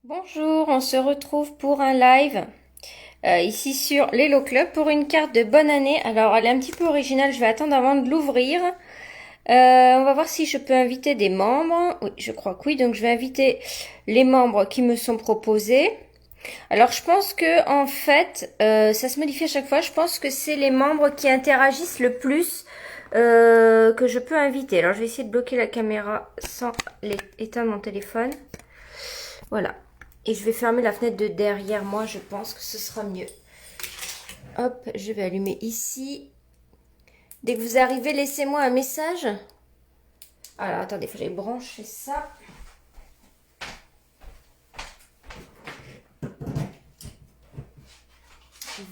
Bonjour, on se retrouve pour un live ici sur l'Hello Club pour une carte de bonne année. Alors elle est un petit peu originale, je vais attendre avant de l'ouvrir. On va voir si je peux inviter des membres. Oui, je crois que oui, donc je vais inviter les membres qui me sont proposés. Alors je pense que en fait, ça se modifie à chaque fois, je pense que c'est les membres qui interagissent le plus que je peux inviter. Alors je vais essayer de bloquer la caméra sans éteindre mon téléphone. Voilà. Et je vais fermer la fenêtre de derrière moi, je pense que ce sera mieux. Hop, je vais allumer ici. Dès que vous arrivez, laissez-moi un message. Alors, attendez, il faut que j'aille brancher ça.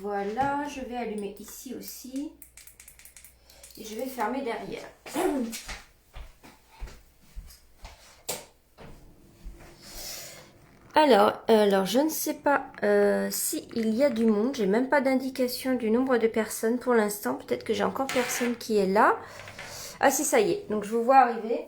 Voilà, je vais allumer ici aussi. Et je vais fermer derrière. Alors, je ne sais pas si il y a du monde. J'ai même pas d'indication du nombre de personnes pour l'instant. Peut-être que j'ai encore personne qui est là. Ah si, ça y est. Donc, je vous vois arriver.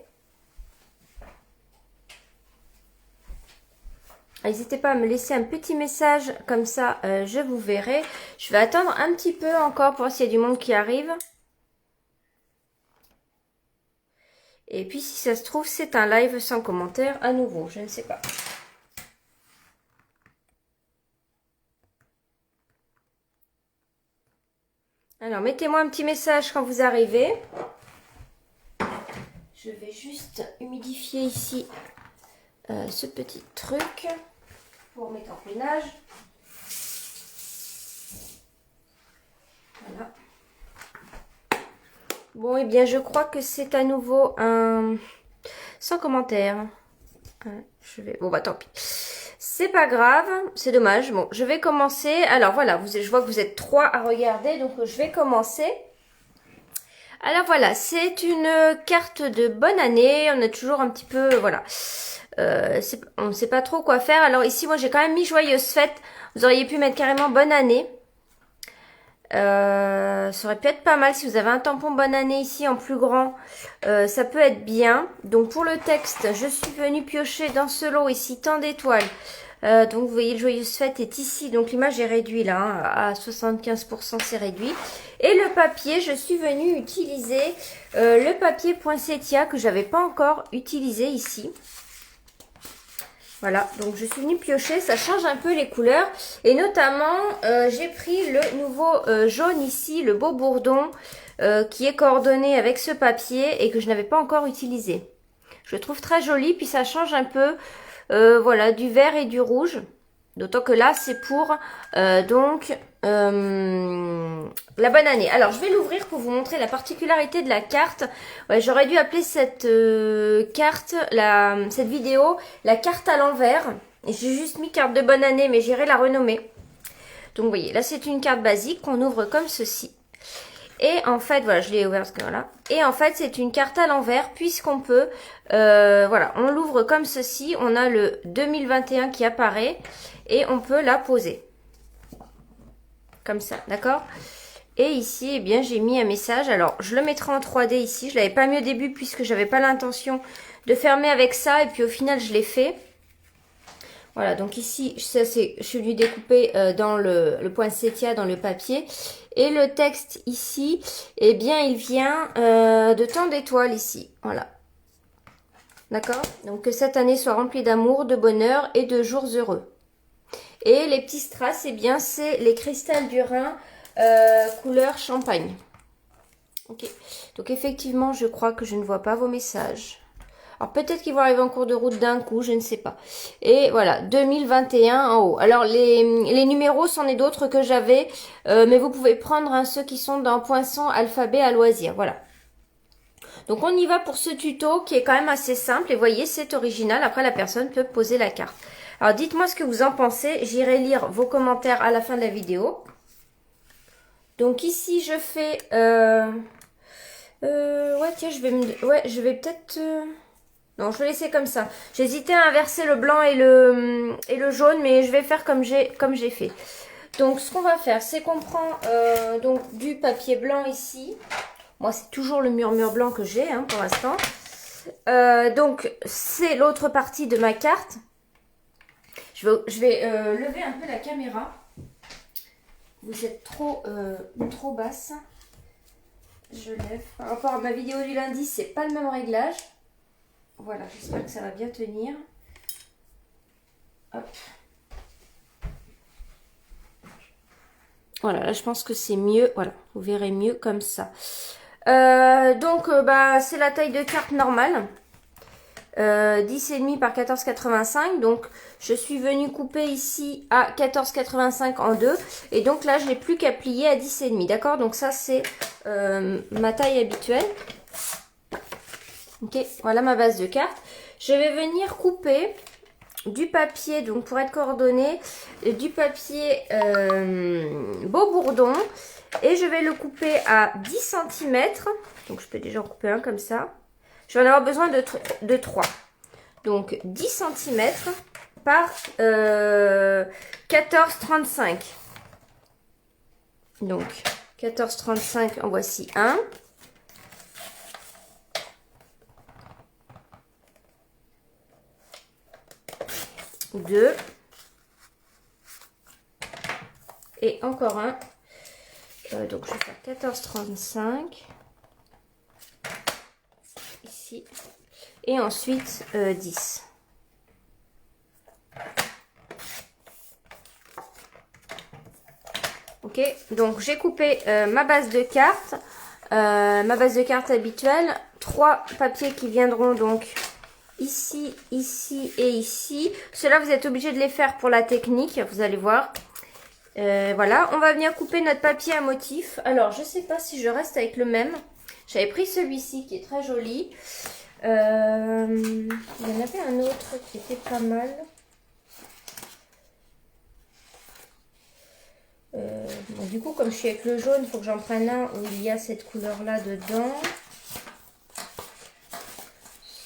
N'hésitez pas à me laisser un petit message. Comme ça, je vous verrai. Je vais attendre un petit peu encore pour voir s'il y a du monde qui arrive. Et puis, si ça se trouve, c'est un live sans commentaire à nouveau. Je ne sais pas. Alors, mettez-moi un petit message quand vous arrivez. Je vais juste humidifier ici ce petit truc pour mes tamponnages. Voilà. Bon, eh bien, je crois que c'est à nouveau un sans commentaire. Bon, bah tant pis. C'est pas grave, c'est dommage. Bon, je vais commencer. Alors voilà, je vois que vous êtes 3 à regarder, donc je vais commencer. Alors voilà, c'est une carte de bonne année. On a toujours un petit peu, voilà. On ne sait pas trop quoi faire. Alors ici, moi j'ai quand même mis joyeuse fête. Vous auriez pu mettre carrément bonne année. Ça aurait pu être pas mal si vous avez un tampon bonne année ici en plus grand. Ça peut être bien. Donc pour le texte, je suis venue piocher dans ce lot ici tant d'étoiles. Donc vous voyez, le joyeuse fête est ici. Donc l'image est réduite là, hein, à 75% c'est réduit. Et le papier, je suis venue utiliser le papier poinsettia que j'avais pas encore utilisé ici. Voilà, donc je suis venue piocher, ça change un peu les couleurs. Et notamment, j'ai pris le nouveau jaune ici, le beau bourdon, qui est coordonné avec ce papier et que je n'avais pas encore utilisé. Je le trouve très joli, puis ça change un peu, voilà, du vert et du rouge. D'autant que là, c'est pour la bonne année. Alors, je vais l'ouvrir pour vous montrer la particularité de la carte. Ouais, j'aurais dû appeler cette carte, cette vidéo, la carte à l'envers. Et j'ai juste mis carte de bonne année, mais j'irai la renommer. Donc, vous voyez, là, c'est une carte basique qu'on ouvre comme ceci. Et en fait, voilà, je l'ai ouvert parce que voilà. Et en fait, c'est une carte à l'envers puisqu'on peut, voilà, on l'ouvre comme ceci. On a le 2021 qui apparaît et on peut la poser. Comme ça, d'accord? Et ici, eh bien, j'ai mis un message. Alors, je le mettrai en 3D ici. Je l'avais pas mis au début puisque j'avais pas l'intention de fermer avec ça. Et puis, au final, je l'ai fait. Voilà, donc ici, ça c'est, je suis venue découper dans le poinsettia, dans le papier. Et le texte ici, eh bien, il vient de tant d'étoiles ici. Voilà. D'accord? Donc, que cette année soit remplie d'amour, de bonheur et de jours heureux. Et les petits strass, eh bien, c'est les cristals du Rhin couleur champagne. Ok. Donc, effectivement, je crois que je ne vois pas vos messages. Alors, peut-être qu'ils vont arriver en cours de route d'un coup, je ne sais pas. Et voilà, 2021 en haut. Alors, les numéros, c'en est d'autres que j'avais. Mais vous pouvez prendre hein, ceux qui sont dans poinçon, alphabet à loisir. Voilà. Donc, on y va pour ce tuto qui est quand même assez simple. Et voyez, c'est original. Après, la personne peut poser la carte. Alors, dites-moi ce que vous en pensez. J'irai lire vos commentaires à la fin de la vidéo. Donc, ici, je fais... ouais, tiens, je vais peut-être... Non, je vais laisser comme ça. J'hésitais à inverser le blanc et le jaune, mais je vais faire comme j'ai fait. Donc, ce qu'on va faire, c'est qu'on prend donc du papier blanc ici. Moi, c'est toujours le murmure blanc que j'ai hein, pour l'instant. Donc, c'est l'autre partie de ma carte. Je Je vais lever un peu la caméra. Vous êtes trop basse. Je lève. Par rapport à ma vidéo du lundi, c'est pas le même réglage. Voilà, j'espère que ça va bien tenir. Hop. Voilà, là je pense que c'est mieux. Voilà, vous verrez mieux comme ça. Donc, c'est la taille de carte normale. 10,5 par 14,85. Donc, je suis venue couper ici à 14,85 en deux. Et donc là, je n'ai plus qu'à plier à 10,5. D'accord? Donc ça, c'est ma taille habituelle. Ok, voilà ma base de carte. Je vais venir couper du papier, donc pour être coordonné, du papier beau bourdon. Et je vais le couper à 10 cm. Donc je peux déjà en couper un comme ça. Je vais en avoir besoin de 3. Donc 10 cm par 14,35. Donc 14,35, en voici un. Deux. Et encore un. Donc je vais faire 14,35. Ici. Et ensuite 10. Ok, donc j'ai coupé ma base de carte. Ma base de carte habituelle. 3 papiers qui viendront donc ici, ici et ici. Ceux-là, vous êtes obligé de les faire pour la technique, vous allez voir. Voilà, on va venir couper notre papier à motif. Alors, je sais pas si je reste avec le même. J'avais pris celui-ci qui est très joli. Il y en avait un autre qui était pas mal. Bon, du coup, comme je suis avec le jaune, il faut que j'en prenne un où il y a cette couleur-là dedans.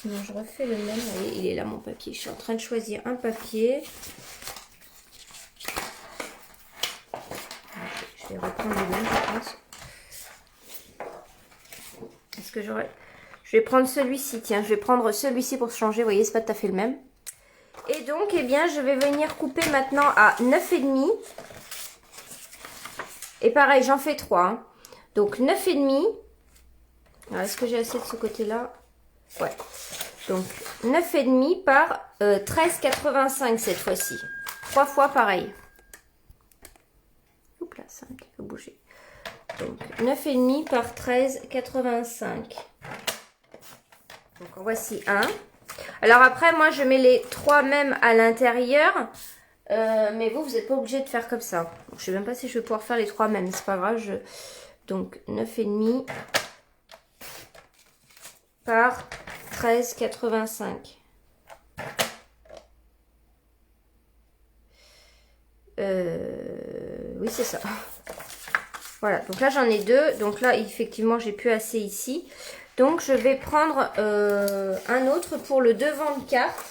Sinon, je refais le même. Vous voyez, il est là mon papier. Je suis en train de choisir un papier. Je vais reprendre le même, je pense. Est-ce que j'aurais... Je vais prendre celui-ci. Tiens, je vais prendre celui-ci pour changer. Vous voyez, c'est pas tout à fait le même. Et donc, eh bien, je vais venir couper maintenant à 9,5. Et pareil, j'en fais 3. Hein. Donc, 9,5. Alors, est-ce que j'ai assez de ce côté-là? Ouais. Donc, 9,5 par 13,85 cette fois-ci. 3 fois pareil. Oups là, ça a un petit peu bougé. Donc, 9,5 par 13,85. Donc, en voici un. Alors après, moi, je mets les 3 mêmes à l'intérieur. Mais vous n'êtes pas obligé de faire comme ça. Donc, je ne sais même pas si je vais pouvoir faire les 3 mêmes. C'est pas grave. Donc, 9,5 par 13,85. Oui, c'est ça. Voilà, donc là j'en ai 2. Donc là, effectivement, j'ai plus assez ici. Donc je vais prendre un autre pour le devant de carte.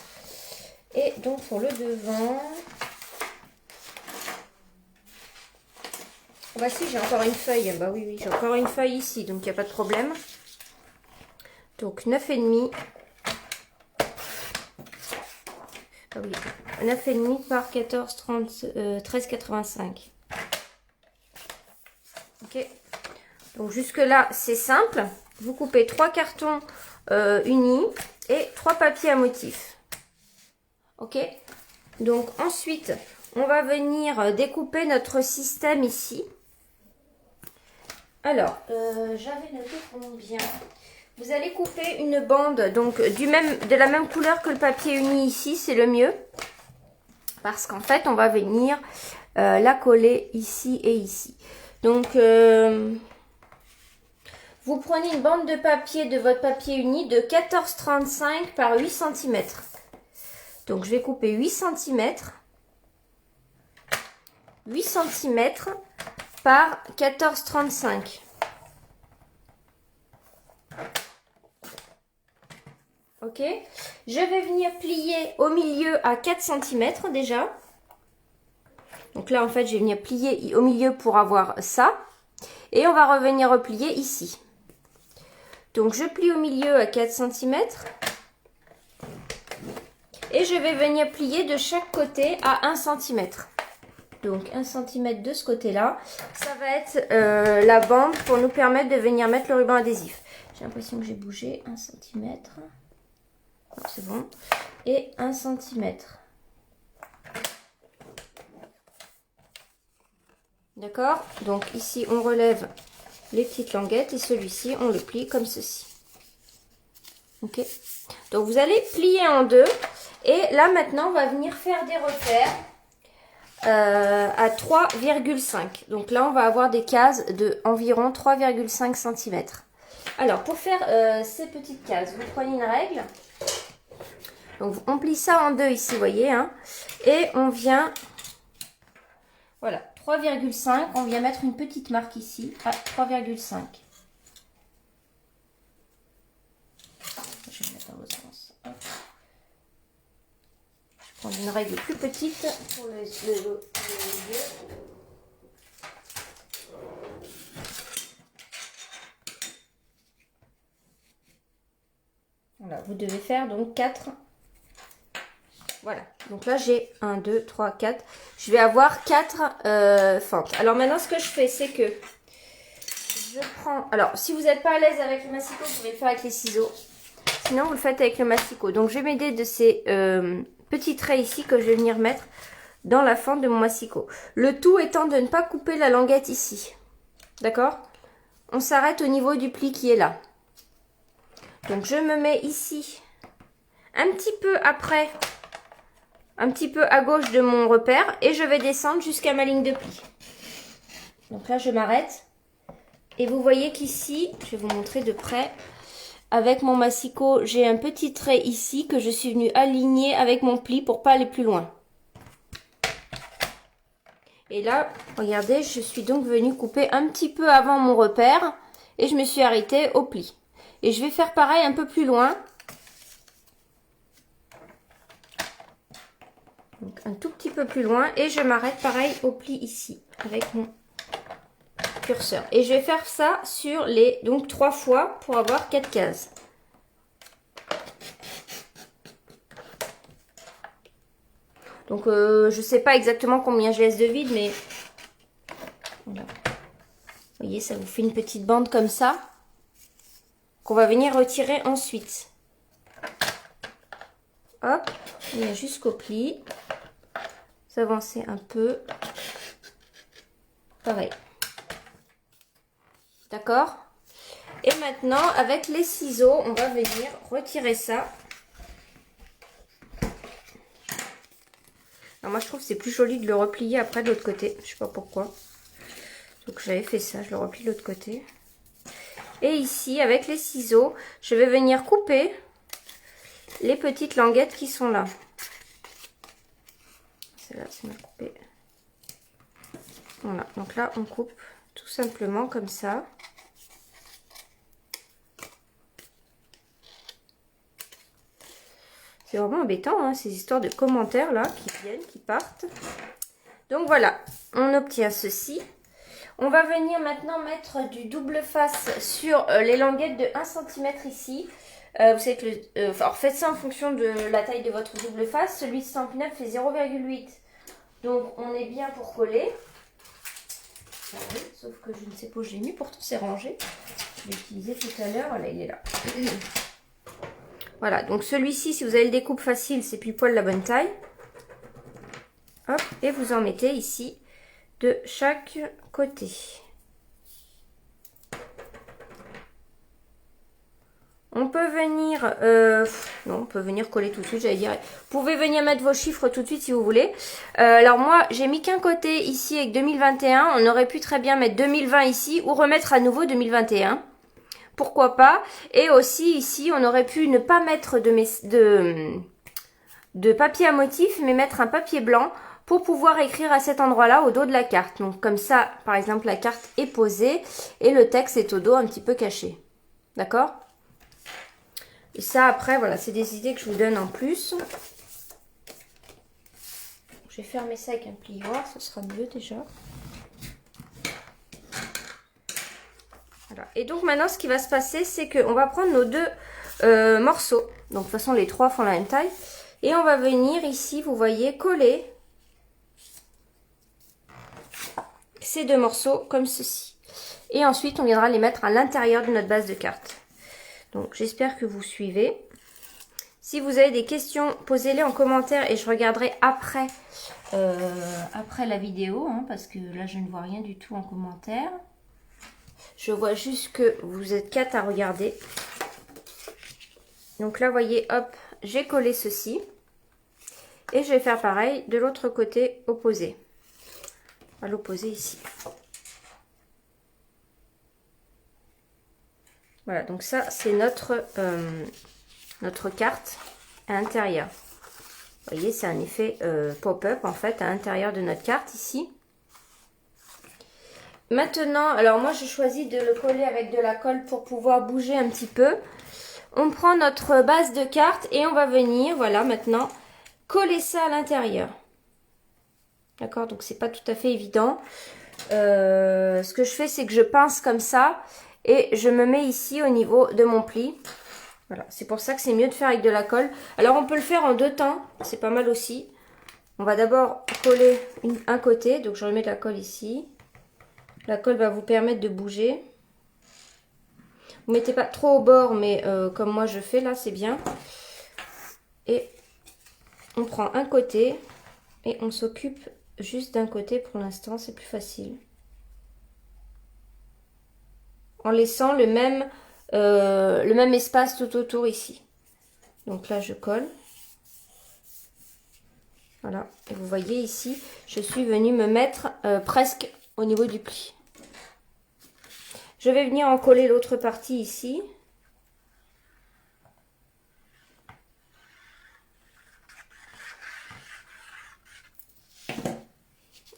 Et donc pour le devant... Bah si, j'ai encore une feuille. Bah oui, oui, j'ai encore une feuille ici, donc il n'y a pas de problème. Donc 9,5. Ah oui, 9,5 par 13,85. Ok. Donc jusque là, c'est simple. Vous coupez 3 cartons unis et 3 papiers à motif. Ok. Donc ensuite, on va venir découper notre système ici. Alors, j'avais noté combien. Vous allez couper une bande donc de la même couleur que le papier uni ici, c'est le mieux. Parce qu'en fait, on va venir la coller ici et ici. Donc, vous prenez une bande de papier de votre papier uni de 14,35 par 8 cm. Donc, je vais couper 8 cm. 8 cm par 14,35. Ok, je vais venir plier au milieu à 4 cm déjà. Donc là, en fait, je vais venir plier au milieu pour avoir ça. Et on va revenir replier ici. Donc, je plie au milieu à 4 cm. Et je vais venir plier de chaque côté à 1 cm. Donc 1 cm de ce côté-là. Ça va être la bande pour nous permettre de venir mettre le ruban adhésif. J'ai l'impression que j'ai bougé 1 cm. C'est bon. Et 1 cm. D'accord? Donc ici, on relève les petites languettes et celui-ci, on le plie comme ceci. Ok? Donc vous allez plier en deux. Et là, maintenant, on va venir faire des repères à 3,5. Donc là, on va avoir des cases de environ 3,5 cm. Alors, pour faire ces petites cases, vous prenez une règle. Donc, on plie ça en deux ici, vous voyez. Hein, et on vient... Voilà, 3,5. On vient mettre une petite marque ici à 3,5. Je vais mettre dans l'autre sens. Hop. Je prends une règle plus petite pour le lieu. Voilà, vous devez faire donc 4. Voilà, donc là j'ai 1, 2, 3, 4. Je vais avoir 4 fentes. Alors maintenant ce que je fais, c'est que je prends... Alors si vous n'êtes pas à l'aise avec le massicot, vous pouvez le faire avec les ciseaux. Sinon vous le faites avec le massicot. Donc je vais m'aider de ces petits traits ici que je vais venir mettre dans la fente de mon massicot. Le tout étant de ne pas couper la languette ici. D'accord? On s'arrête au niveau du pli qui est là. Donc je me mets ici un petit peu après, un petit peu à gauche de mon repère et je vais descendre jusqu'à ma ligne de pli. Donc là je m'arrête et vous voyez qu'ici, je vais vous montrer de près, avec mon massicot, j'ai un petit trait ici que je suis venue aligner avec mon pli pour pas aller plus loin. Et là, regardez, je suis donc venue couper un petit peu avant mon repère et je me suis arrêtée au pli. Et je vais faire pareil un peu plus loin. Donc un tout petit peu plus loin. Et je m'arrête pareil au pli ici. Avec mon curseur. Et je vais faire ça sur les... Donc 3 fois pour avoir 4 cases. Donc je sais pas exactement combien je laisse de vide. Mais voilà. Vous voyez, ça vous fait une petite bande comme ça. Qu'on va venir retirer ensuite. Hop, on vient jusqu'au pli. Vous avancez un peu. Pareil. D'accord? Et maintenant, avec les ciseaux, on va venir retirer ça. Alors moi, je trouve que c'est plus joli de le replier après de l'autre côté. Je sais pas pourquoi. Donc j'avais fait ça, je le replie de l'autre côté. Et ici, avec les ciseaux, je vais venir couper les petites languettes qui sont là. Celle-là, c'est mal coupé. Voilà, donc là, on coupe tout simplement comme ça. C'est vraiment embêtant, hein, ces histoires de commentaires là, qui viennent, qui partent. Donc voilà, on obtient ceci. On va venir maintenant mettre du double face sur les languettes de 1 cm ici. Vous savez que alors faites ça en fonction de la taille de votre double face. Celui de Stampin' Up fait 0,8. Donc on est bien pour coller. Oui, sauf que je ne sais pas où j'ai mis, pourtant c'est rangé. Je l'ai utilisé tout à l'heure, voilà, il est là. Voilà, donc celui-ci, si vous avez le découpe facile, c'est pile poil la bonne taille. Hop, et vous en mettez ici de chaque côté. On peut venir, non, on peut venir coller tout de suite, j'allais dire. Vous pouvez venir mettre vos chiffres tout de suite si vous voulez. Alors moi, j'ai mis qu'un côté ici avec 2021. On aurait pu très bien mettre 2020 ici ou remettre à nouveau 2021. Pourquoi pas. Et aussi ici, on aurait pu ne pas mettre de papier à motif, mais mettre un papier blanc pour pouvoir écrire à cet endroit-là au dos de la carte. Donc comme ça, par exemple, la carte est posée et le texte est au dos un petit peu caché. D'accord ? Et ça, après, voilà, c'est des idées que je vous donne en plus. Je vais fermer ça avec un plioir, ce sera mieux déjà. Voilà. Et donc maintenant, ce qui va se passer, c'est qu'on va prendre nos deux morceaux. Donc de toute façon, les trois font la même taille. Et on va venir ici, vous voyez, coller ces deux morceaux comme ceci. Et ensuite, on viendra les mettre à l'intérieur de notre base de cartes. Donc, j'espère que vous suivez. Si vous avez des questions, posez-les en commentaire et je regarderai après, après la vidéo, hein, parce que là, je ne vois rien du tout en commentaire. Je vois juste que vous êtes 4 à regarder. Donc là, vous voyez, hop, j'ai collé ceci. Et je vais faire pareil de l'autre côté opposé. À l'opposé ici. Voilà, donc ça, c'est notre carte à l'intérieur. Vous voyez, c'est un effet pop-up en fait à l'intérieur de notre carte ici. Maintenant, alors moi, je choisis de le coller avec de la colle pour pouvoir bouger un petit peu. On prend notre base de carte et on va venir, voilà, maintenant, coller ça à l'intérieur. D'accord, donc c'est pas tout à fait évident. Ce que je fais, c'est que je pince comme ça et je me mets ici au niveau de mon pli. Voilà, c'est pour ça que c'est mieux de faire avec de la colle. Alors on peut le faire en deux temps, c'est pas mal aussi. On va d'abord coller un côté, donc je remets de la colle ici. La colle va vous permettre de bouger. Vous mettez pas trop au bord, mais comme moi je fais là, c'est bien. Et on prend un côté et on s'occupe juste d'un côté pour l'instant, c'est plus facile. En laissant le même espace tout autour ici. Donc là, je colle. Voilà. Et vous voyez ici, je suis venue me mettre presque au niveau du pli. Je vais venir en coller l'autre partie ici.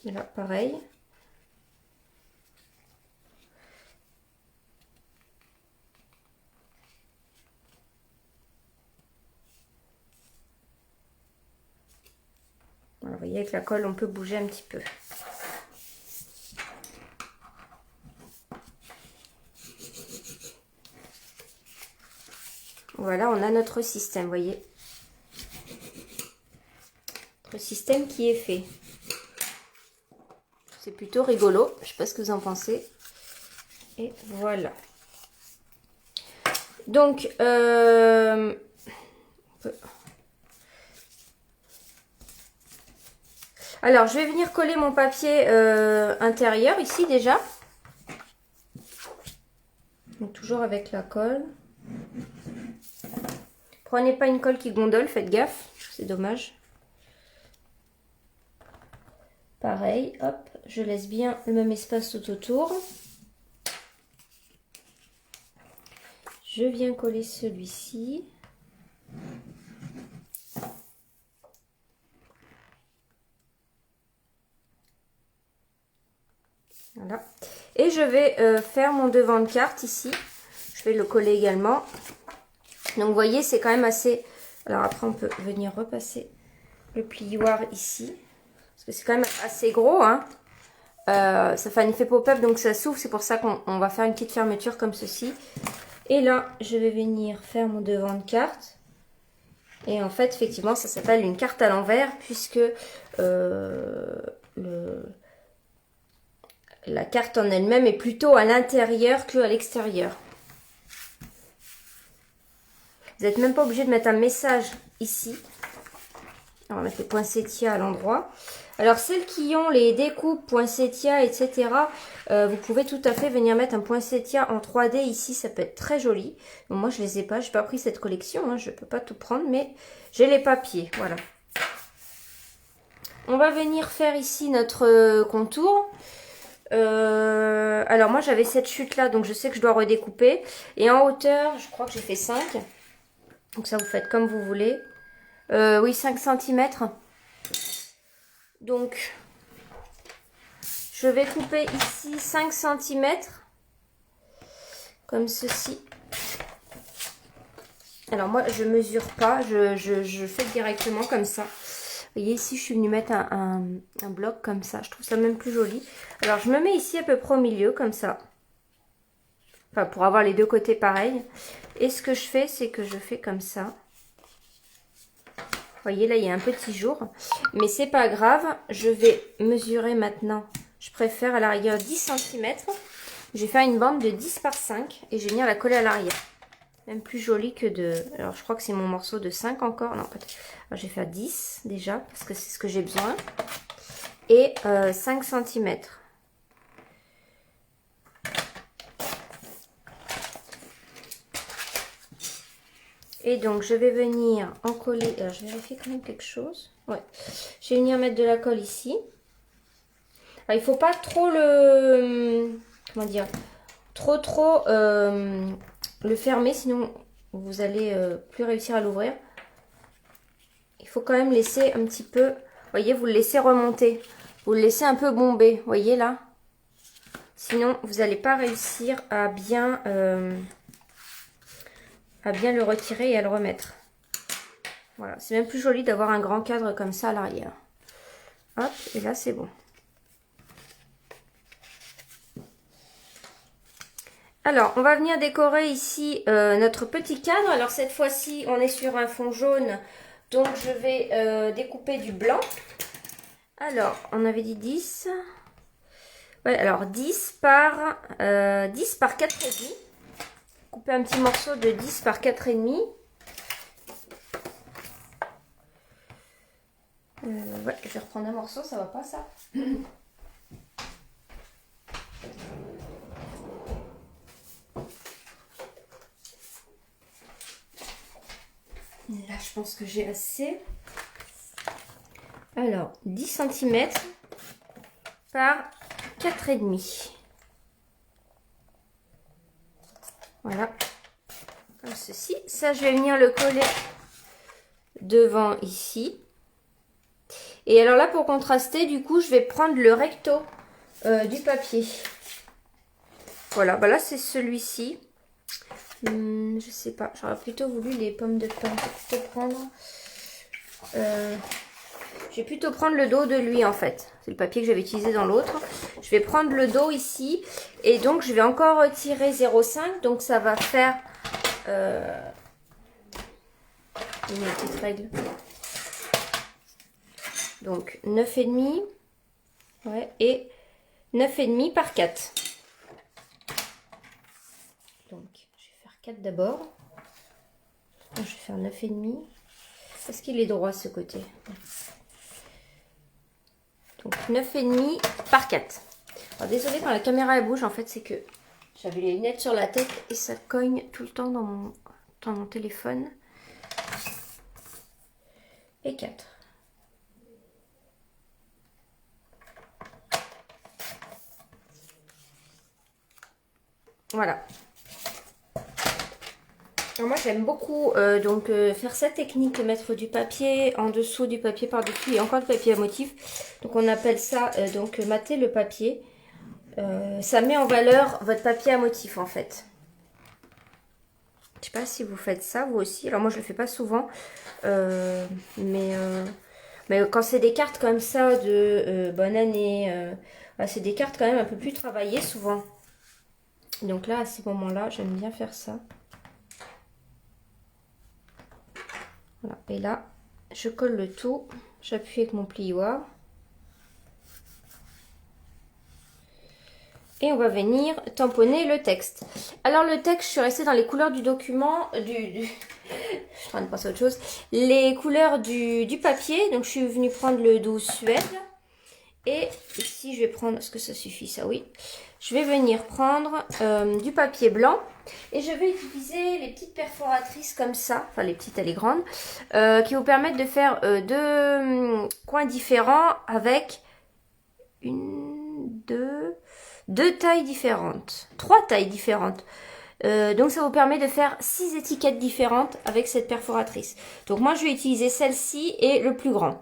Et là, pareil. Voilà, vous voyez, avec la colle, on peut bouger un petit peu. Voilà, on a notre système, vous voyez. Notre système qui est fait. C'est plutôt rigolo. Je ne sais pas ce que vous en pensez. Et voilà. Donc, alors, je vais venir coller mon papier intérieur ici déjà. Donc, toujours avec la colle. Prenez pas une colle qui gondole, faites gaffe, c'est dommage. Pareil, hop, je laisse bien le même espace tout autour. Je viens coller celui-ci. Voilà. Et je vais faire mon devant de carte ici. Je vais le coller également. Donc vous voyez, c'est quand même assez... Alors après, on peut venir repasser le plioir ici. Parce que c'est quand même assez gros, hein. Ça fait un effet pop-up, donc ça s'ouvre. C'est pour ça qu'on va faire une petite fermeture comme ceci. Et là, je vais venir faire mon devant de carte. Et en fait, effectivement, ça s'appelle une carte à l'envers, puisque la carte en elle-même est plutôt à l'intérieur qu'à l'extérieur. Vous n'êtes même pas obligé de mettre un message ici. On va mettre les poinsettias à l'endroit. Alors, celles qui ont les découpes, poinsettias, etc., vous pouvez tout à fait venir mettre un poinsettia en 3D ici. Ça peut être très joli. Bon, moi, je ne les ai pas. Je n'ai pas pris cette collection. Hein, je ne peux pas tout prendre, mais j'ai les papiers. Voilà. On va venir faire ici notre contour. Alors, moi, j'avais cette chute-là, donc je sais que je dois redécouper. Et en hauteur, je crois que j'ai fait 5. Donc ça, vous faites comme vous voulez. Oui, 5 cm. Donc, je vais couper ici 5 cm. Comme ceci. Alors moi, je mesure pas. Je fais directement comme ça. Vous voyez, ici, je suis venue mettre un bloc comme ça. Je trouve ça même plus joli. Alors, je me mets ici à peu près au milieu, comme ça. Enfin, pour avoir les deux côtés pareils. Et ce que je fais, c'est que je fais comme ça. voyez, là, il y a un petit jour. Mais c'est pas grave. Je vais mesurer maintenant. Je préfère à la rigueur 10 cm. Je vais faire une bande de 10 par 5 et je vais venir la coller à l'arrière. Même plus jolie que de... Alors, je crois que c'est mon morceau de 5 encore. Non, peut-être. Je vais faire 10 déjà parce que c'est ce que j'ai besoin. Et 5 cm. Et donc, je vais venir en coller... Alors, je vérifie quand même quelque chose. Ouais. Je vais venir mettre de la colle ici. Alors, il ne faut pas trop le... Comment dire? Trop le fermer, sinon vous allez plus réussir à l'ouvrir. Il faut quand même laisser un petit peu... Vous voyez, vous le laissez remonter. Vous le laissez un peu bomber. Vous voyez là? Sinon, vous n'allez pas réussir à bien le retirer et à le remettre. Voilà, c'est même plus joli d'avoir un grand cadre comme ça à l'arrière. Hop, et là c'est bon. Alors, on va venir décorer ici notre petit cadre. Alors cette fois-ci, on est sur un fond jaune, donc je vais découper du blanc. Alors, on avait dit 10. Ouais, alors 10 par 4,5. Couper un petit morceau de 10 par 4,5. Ouais, je vais reprendre un morceau, ça va pas ça. Là, je pense que j'ai assez. Alors, 10 cm par 4,5. Voilà. Comme ceci. Ça, je vais venir le coller devant ici. Et alors là, pour contraster, du coup, je vais prendre le recto du papier. Voilà, bah là, c'est celui-ci. Je sais pas, j'aurais plutôt voulu les pommes de pin. Je vais plutôt prendre le dos de lui en fait. C'est le papier que j'avais utilisé dans l'autre. Je vais prendre le dos ici. Et donc je vais encore retirer 0,5. Donc ça va faire une petite règle. Donc 9,5. Ouais, et 9,5 par 4. Donc je vais faire 4 d'abord. Je vais faire 9,5. Est-ce qu'il est droit ce côté? Donc 9,5 par 4. Alors désolée quand la caméra bouge, en fait c'est que j'avais les lunettes sur la tête et ça cogne tout le temps dans mon téléphone. Et 4. Voilà. Alors moi j'aime beaucoup faire cette technique de mettre du papier en dessous, du papier par-dessus et encore du papier à motif. Donc on appelle ça mater le papier. Ça met en valeur votre papier à motif en fait. Je sais pas si vous faites ça vous aussi. Alors moi je le fais pas souvent. Mais quand c'est des cartes comme ça de bonne année, c'est des cartes quand même un peu plus travaillées souvent. Donc là à ces moments-là j'aime bien faire ça. Voilà. Et là, je colle le tout. J'appuie avec mon plioir. Et on va venir tamponner le texte. Alors le texte, je suis restée dans les couleurs du document. Je suis en train de penser à autre chose. Les couleurs du papier. Donc je suis venue prendre le 12 Suède. Et ici, je vais prendre... Est-ce que ça suffit ça? Oui. Je vais venir prendre du papier blanc. Et je vais utiliser les petites perforatrices comme ça. Enfin, les petites et les grandes. Qui vous permettent de faire deux coins différents avec deux tailles différentes. 3 tailles différentes. Donc, ça vous permet de faire 6 étiquettes différentes avec cette perforatrice. Donc, moi, je vais utiliser celle-ci et le plus grand.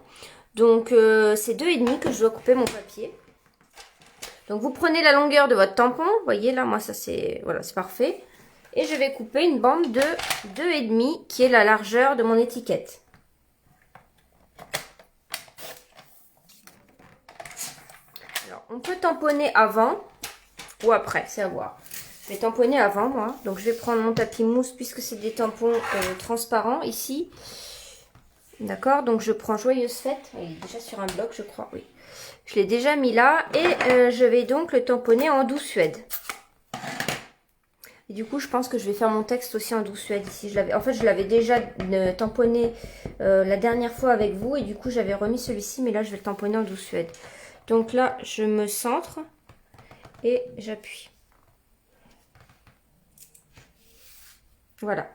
Donc, c'est 2,5 que je dois couper mon papier. Donc, vous prenez la longueur de votre tampon. Vous voyez, là, moi, ça, c'est... Voilà, c'est parfait. Et je vais couper une bande de 2,5 qui est la largeur de mon étiquette. Alors, on peut tamponner avant ou après, c'est à voir. Je vais tamponner avant, moi. Donc, je vais prendre mon tapis mousse puisque c'est des tampons transparents ici. D'accord, donc je prends Joyeuse Fête. Il est déjà sur un bloc, je crois, oui. Je l'ai déjà mis là. Et je vais donc le tamponner en douce suède. Et du coup, je pense que je vais faire mon texte aussi en douce suède ici. En fait, je l'avais déjà tamponné la dernière fois avec vous. Et du coup, j'avais remis celui-ci. Mais là, je vais le tamponner en douce suède. Donc là, je me centre et j'appuie. Voilà.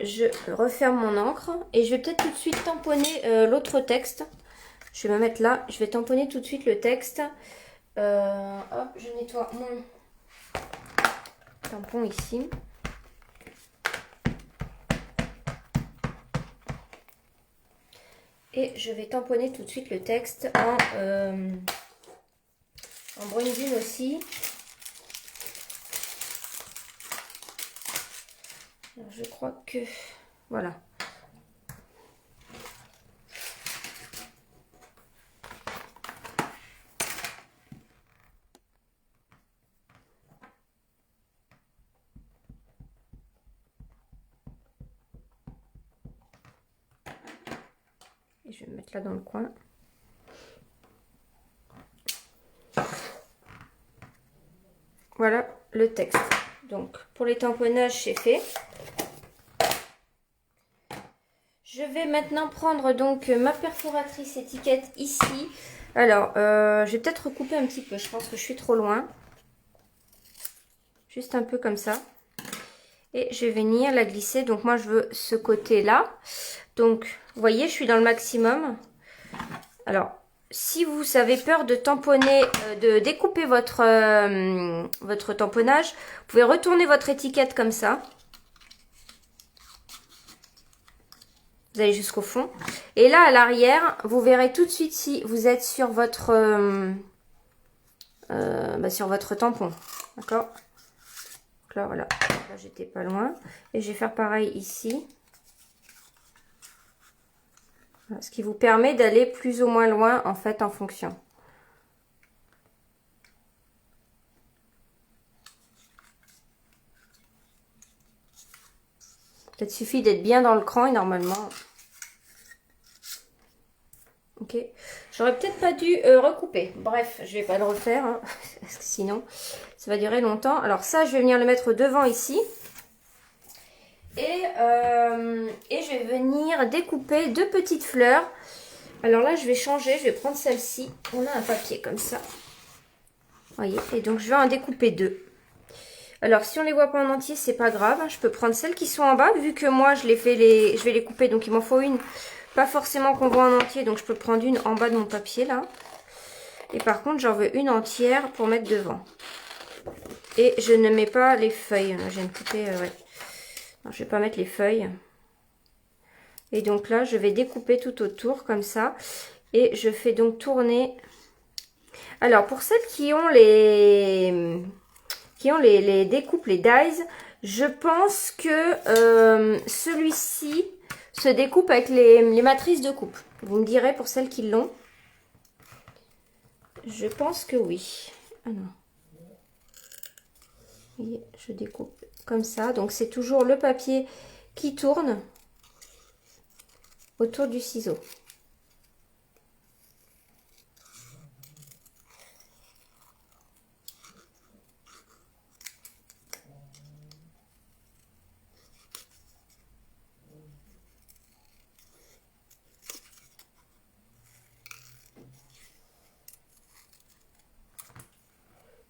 Je referme mon encre. Et je vais peut-être tout de suite tamponner l'autre texte. Je vais me mettre là. Je vais tamponner tout de suite le texte. Hop, je nettoie mon tampon ici. Et je vais tamponner tout de suite le texte en brune dune aussi. Alors, je crois que... Voilà. Et je vais me mettre là dans le coin. Voilà le texte. Donc, pour les tamponnages, c'est fait. Je vais maintenant prendre donc ma perforatrice étiquette ici. Alors, je vais peut-être recouper un petit peu. Je pense que je suis trop loin. Juste un peu comme ça. Et je vais venir la glisser. Donc, moi, je veux ce côté-là. Donc, vous voyez, je suis dans le maximum. Alors, si vous avez peur de tamponner, de découper votre tamponnage, vous pouvez retourner votre étiquette comme ça. Vous allez jusqu'au fond. Et là, à l'arrière, vous verrez tout de suite si vous êtes sur votre, sur votre tampon. D'accord? Donc là, voilà. Là, j'étais pas loin. Et je vais faire pareil ici. Voilà, ce qui vous permet d'aller plus ou moins loin, en fait, en fonction. Il suffit d'être bien dans le cran et normalement... Ok. J'aurais peut-être pas dû recouper. Bref, je vais pas le refaire. Hein, parce que sinon, ça va durer longtemps. Alors ça, je vais venir le mettre devant ici. Et je vais venir découper deux petites fleurs. Alors là, je vais changer. Je vais prendre celle-ci. On a un papier comme ça. Vous voyez. Et donc, je vais en découper deux. Alors, si on les voit pas en entier, c'est pas grave. Je peux prendre celles qui sont en bas. Vu que moi, je vais les couper. Donc, il m'en faut une. Pas forcément qu'on voit en entier. Donc, je peux prendre une en bas de mon papier, là. Et par contre, j'en veux une entière pour mettre devant. Et je ne mets pas les feuilles. J'ai une poupée, ouais. Non, je vais pas mettre les feuilles. Et donc là, je vais découper tout autour, comme ça. Et je fais donc tourner. Alors, pour celles qui ont les découpes, les dies, je pense que celui-ci se découpe avec les matrices de coupe. Vous me direz pour celles qui l'ont. Je pense que oui. Ah non. Vous voyez, je découpe comme ça. Donc, c'est toujours le papier qui tourne autour du ciseau.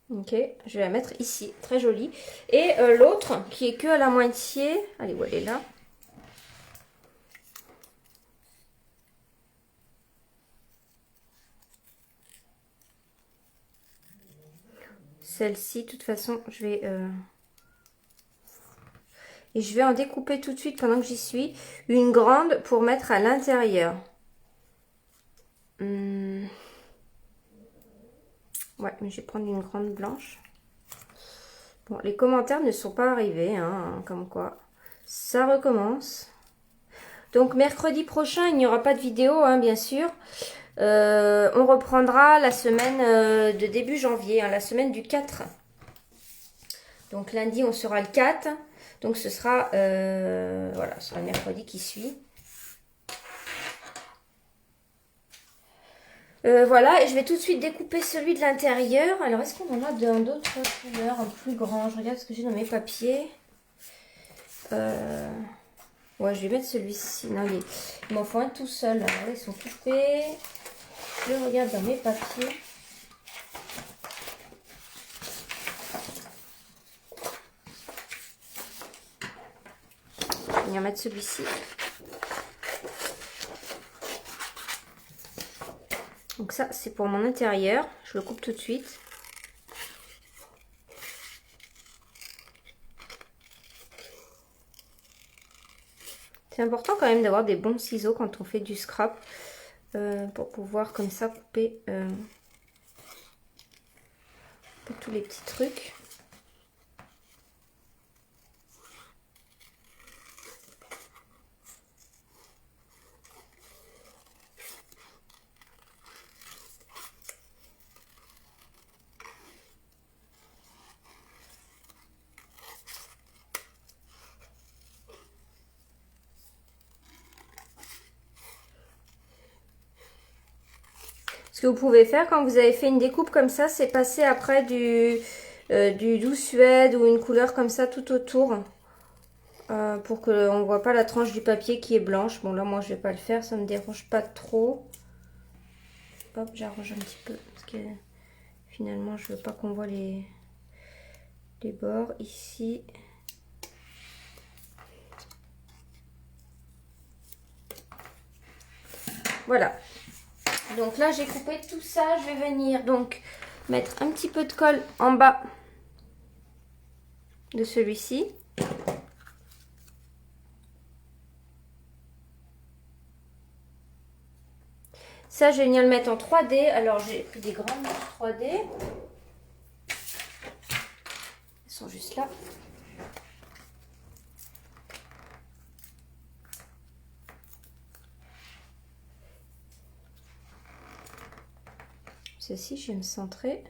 Ok, je vais la mettre ici, très jolie. Et l'autre qui est que à la moitié, allez, où elle est là. Celle-ci, de toute façon, je vais... Et je vais en découper tout de suite pendant que j'y suis. Une grande pour mettre à l'intérieur. Ouais, mais je vais prendre une grande blanche. Bon, les commentaires ne sont pas arrivés, hein, comme quoi. Ça recommence. Donc, mercredi prochain, il n'y aura pas de vidéo, hein, bien sûr. On reprendra la semaine de début janvier, hein, la semaine du 4. Donc, lundi, on sera le 4. Donc, ce sera, voilà, ce sera le mercredi qui suit. Voilà, et je vais tout de suite découper celui de l'intérieur. Alors, est-ce qu'on en a d'autres couleurs, un plus grand? Je regarde ce que j'ai dans mes papiers. Ouais, je vais mettre celui-ci. Non, il m'en faut un tout seul. Alors là, ils sont coupés. Je regarde dans mes papiers. Je vais venir mettre celui-ci. Donc ça, c'est pour mon intérieur. Je le coupe tout de suite. C'est important quand même d'avoir des bons ciseaux quand on fait du scrap. Pour pouvoir comme ça couper tous les petits trucs. Ce que vous pouvez faire quand vous avez fait une découpe comme ça, c'est passer après du doux suède ou une couleur comme ça tout autour. Pour qu'on ne voit pas la tranche du papier qui est blanche. Bon là moi je vais pas le faire, ça me dérange pas trop. Hop, j'arrange un petit peu parce que finalement je veux pas qu'on voit les bords ici. Voilà. Donc là, j'ai coupé tout ça. Je vais venir donc mettre un petit peu de colle en bas de celui-ci. Ça, je vais venir le mettre en 3D. Alors, j'ai pris des grandes mousses 3D. Elles sont juste là. Ceci, je vais me centrer.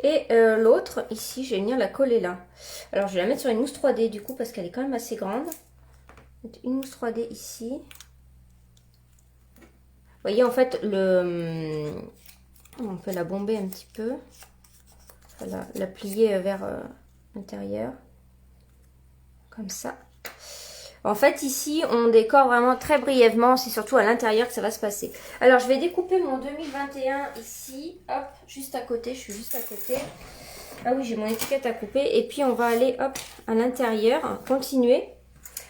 Et l'autre, ici, je vais venir la coller là. Alors, je vais la mettre sur une mousse 3D du coup, parce qu'elle est quand même assez grande. Une mousse 3D ici. Vous voyez, en fait, on peut la bomber un petit peu. Enfin, la plier vers l'intérieur. Comme ça. En fait, ici, on décore vraiment très brièvement. C'est surtout à l'intérieur que ça va se passer. Alors, je vais découper mon 2021 ici. Hop, juste à côté. Je suis juste à côté. Ah oui, j'ai mon étiquette à couper. Et puis, on va aller, hop, à l'intérieur. Continuer.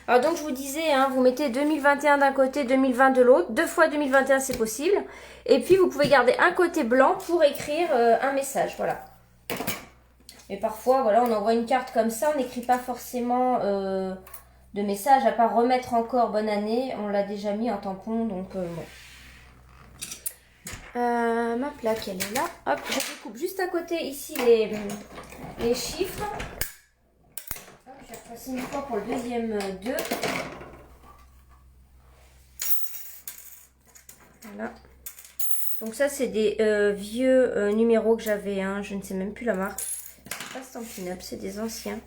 Alors, donc, je vous disais, hein, vous mettez 2021 d'un côté, 2020 de l'autre. 2 fois 2021, c'est possible. Et puis, vous pouvez garder un côté blanc pour écrire un message. Voilà. Mais parfois, voilà, on envoie une carte comme ça. On n'écrit pas forcément... de message, à part remettre encore bonne année, on l'a déjà mis en tampon, donc bon. Ma plaque, elle est là. Hop, je découpe juste à côté ici les chiffres. Hop, je vais repasser une fois pour le deuxième 2. Voilà. Donc ça, c'est des vieux numéros que j'avais, hein, je ne sais même plus la marque. C'est pas Stampin' Up, c'est des anciens.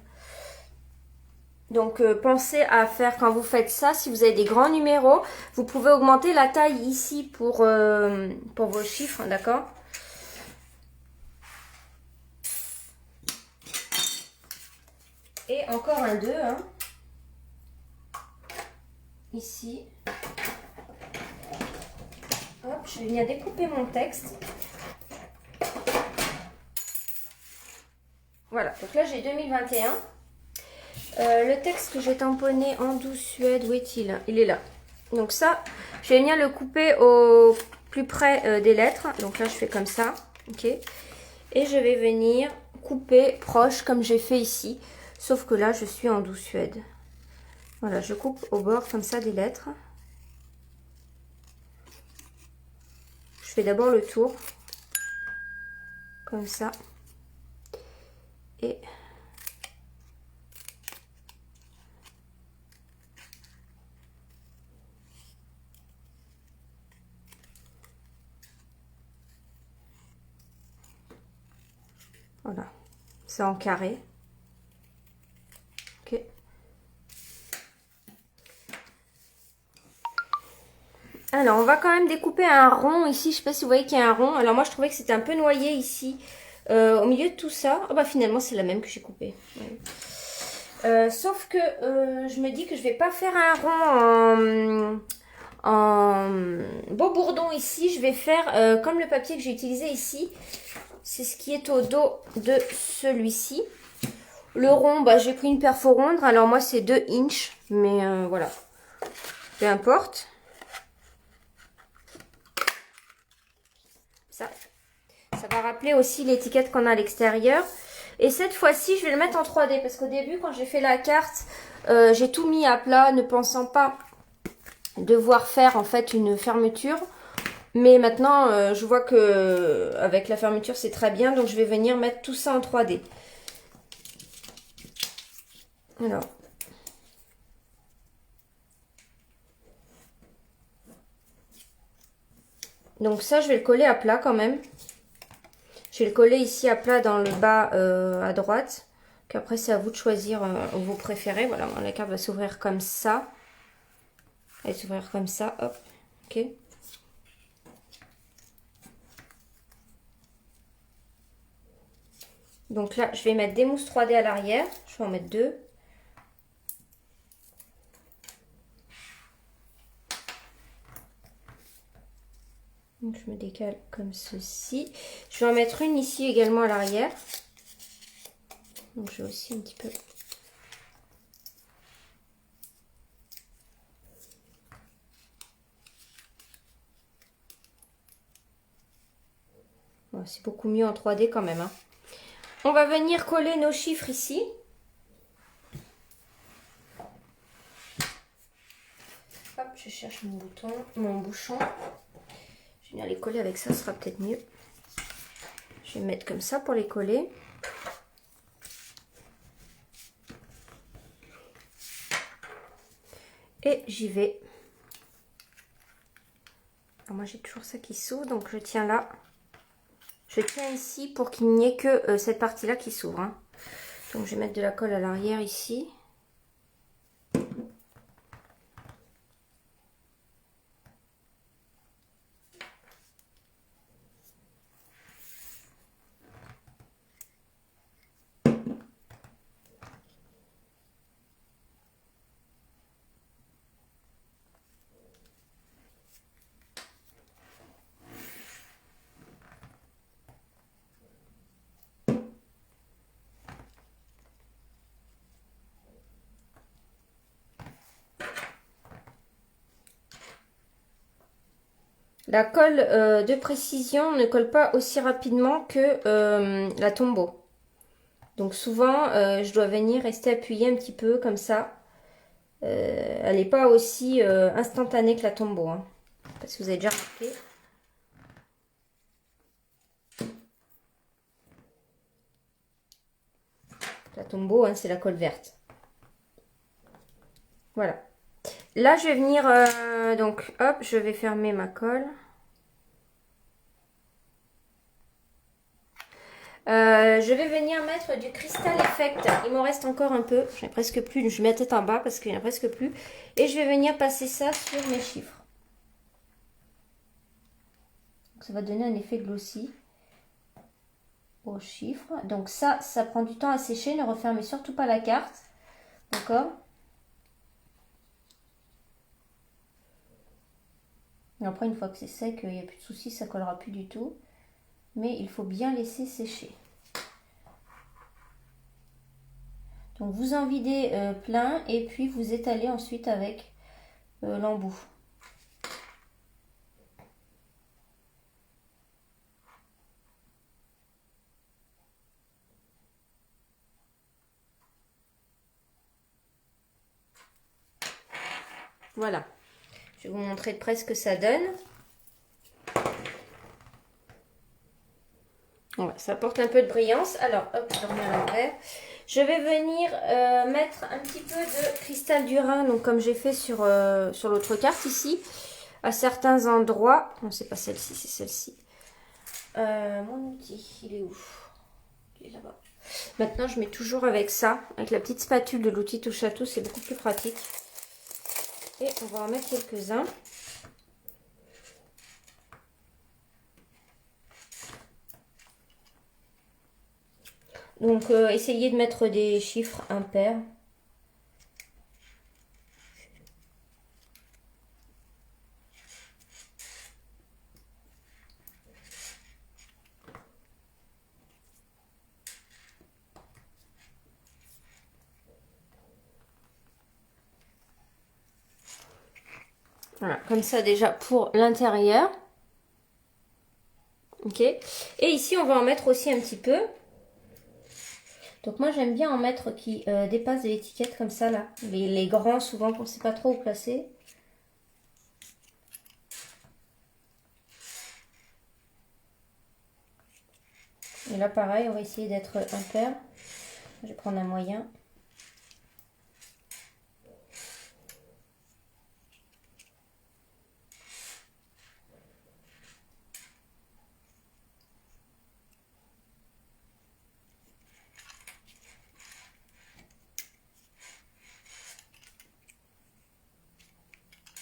Donc, pensez à faire, quand vous faites ça, si vous avez des grands numéros, vous pouvez augmenter la taille ici pour vos chiffres, d'accord? Et encore un 2, hein. Ici. Hop, je vais venir découper mon texte. Voilà, donc là j'ai 2021. Le texte que j'ai tamponné en douce suède, où est-il? Il est là. Donc ça, je vais venir le couper au plus près des lettres. Donc là, je fais comme ça. Ok. Et je vais venir couper proche comme j'ai fait ici. Sauf que là, je suis en douce suède. Voilà, je coupe au bord comme ça des lettres. Je fais d'abord le tour. Comme ça. Et... voilà, c'est en carré. Ok. Alors, on va quand même découper un rond ici. Je sais pas si vous voyez qu'il y a un rond. Alors, moi, je trouvais que c'était un peu noyé ici. Au milieu de tout ça. Ah bah, finalement, c'est la même que j'ai coupée. Ouais. Sauf que je me dis que je vais pas faire un rond en beau bourdon ici. Je vais faire comme le papier que j'ai utilisé ici. C'est ce qui est au dos de celui-ci. Le rond, bah, j'ai pris une perforondre. Alors, moi, c'est 2 inches. Mais voilà. Peu importe. Ça va rappeler aussi l'étiquette qu'on a à l'extérieur. Et cette fois-ci, je vais le mettre en 3D. Parce qu'au début, quand j'ai fait la carte, j'ai tout mis à plat, ne pensant pas devoir faire en fait une fermeture. Mais maintenant, je vois que avec la fermeture, c'est très bien. Donc, je vais venir mettre tout ça en 3D. Alors. Donc ça, je vais le coller à plat quand même. Je vais le coller ici à plat dans le bas à droite. Qu'après, c'est à vous de choisir vos préférés. Voilà, la carte va s'ouvrir comme ça. Elle va s'ouvrir comme ça, hop. Ok. Donc là, je vais mettre des mousses 3D à l'arrière. Je vais en mettre 2. Donc je me décale comme ceci. Je vais en mettre une ici également à l'arrière. Donc je vais aussi un petit peu. Bon, c'est beaucoup mieux en 3D quand même. Hein. On va venir coller nos chiffres ici. Hop, je cherche mon bouton, mon bouchon. Je vais venir les coller avec ça, ce sera peut-être mieux. Je vais mettre comme ça pour les coller. Et j'y vais. Alors moi j'ai toujours ça qui s'ouvre, donc je tiens là. Je tiens ici pour qu'il n'y ait que cette partie-là qui s'ouvre. Hein. Donc je vais mettre de la colle à l'arrière ici. La colle de précision ne colle pas aussi rapidement que la Tombow. Donc souvent, je dois venir rester appuyée un petit peu comme ça. Elle n'est pas aussi instantanée que la Tombow. Hein, parce que vous avez déjà remarqué. La Tombow, hein, c'est la colle verte. Voilà. Là, je vais venir, donc, hop, je vais fermer ma colle. Je vais venir mettre du Crystal Effect. Il m'en reste encore un peu. J'en ai presque plus. Je mets la tête en bas parce qu'il n'y en a presque plus. Et je vais venir passer ça sur mes chiffres. Donc, ça va donner un effet glossy aux chiffres. Donc ça prend du temps à sécher. Ne refermez surtout pas la carte. D'accord ? Et après, une fois que c'est sec, il n'y a plus de soucis, ça ne collera plus du tout. Mais il faut bien laisser sécher. Donc vous en videz plein et puis vous étalez ensuite avec l'embout. Voilà. Je vais vous montrer de près ce que ça donne. Voilà, ça apporte un peu de brillance. Alors, hop, je remets à l'envers. Je vais venir mettre un petit peu de cristal du Rhin, donc comme j'ai fait sur l'autre carte ici, à certains endroits. Non, c'est pas celle-ci, c'est celle-ci. Mon outil, il est où? Il est là-bas. Maintenant, je mets toujours avec ça, avec la petite spatule de l'outil touche à tout, c'est beaucoup plus pratique. Et on va en mettre quelques-uns. Donc, essayez de mettre des chiffres impairs. Voilà, comme ça déjà pour l'intérieur. Ok. Et ici, on va en mettre aussi un petit peu. Donc moi, j'aime bien en mettre qui dépassent de l'étiquette comme ça, là. Les grands, souvent, on ne sait pas trop où placer. Et là, pareil, on va essayer d'être impair. Je vais prendre un moyen.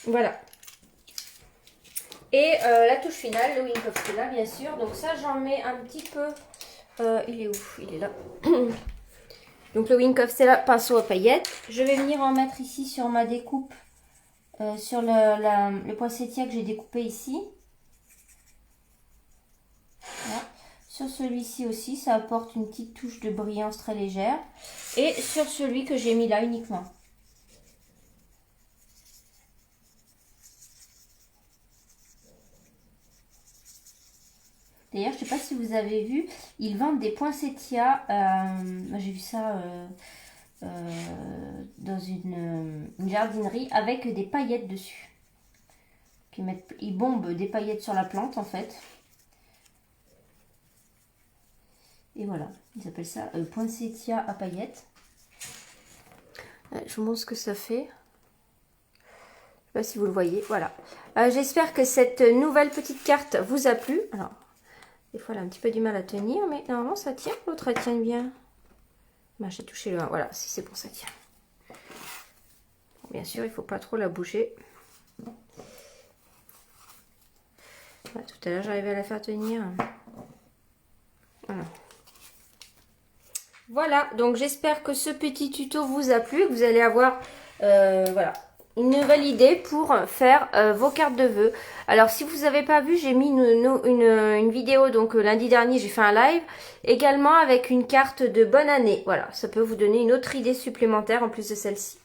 Voilà. Et la touche finale, le Wink of Stella, bien sûr. Donc ça, j'en mets un petit peu. Il est où? Il est là. Donc le Wink of Stella, pinceau à paillettes. Je vais venir en mettre ici sur ma découpe. Sur le poinsettia que j'ai découpé ici. Voilà. Sur celui-ci aussi, ça apporte une petite touche de brillance très légère. Et sur celui que j'ai mis là uniquement. D'ailleurs, je ne sais pas si vous avez vu, ils vendent des poinsettias. J'ai vu ça dans une jardinerie avec des paillettes dessus. Ils bombent des paillettes sur la plante en fait. Et voilà, ils appellent ça poinsettia à paillettes. Je vous montre ce que ça fait. Je ne sais pas si vous le voyez. Voilà. J'espère que cette nouvelle petite carte vous a plu. Alors, des fois, elle a un petit peu du mal à tenir, mais normalement, ça tient. L'autre, elle tient bien. Ben, j'ai touché le 1. Voilà, si c'est bon, ça tient. Bien sûr, il ne faut pas trop la bouger. Voilà, tout à l'heure, j'arrivais à la faire tenir. Voilà. Voilà, donc j'espère que ce petit tuto vous a plu, que vous allez avoir voilà, une nouvelle idée pour faire vos cartes de vœux. Alors si vous n'avez pas vu, j'ai mis une vidéo, donc lundi dernier j'ai fait un live, également avec une carte de bonne année. Voilà, ça peut vous donner une autre idée supplémentaire en plus de celle-ci.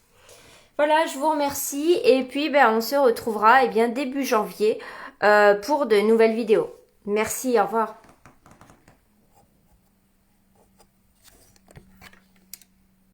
Voilà, je vous remercie et puis on se retrouvera début janvier pour de nouvelles vidéos. Merci, au revoir.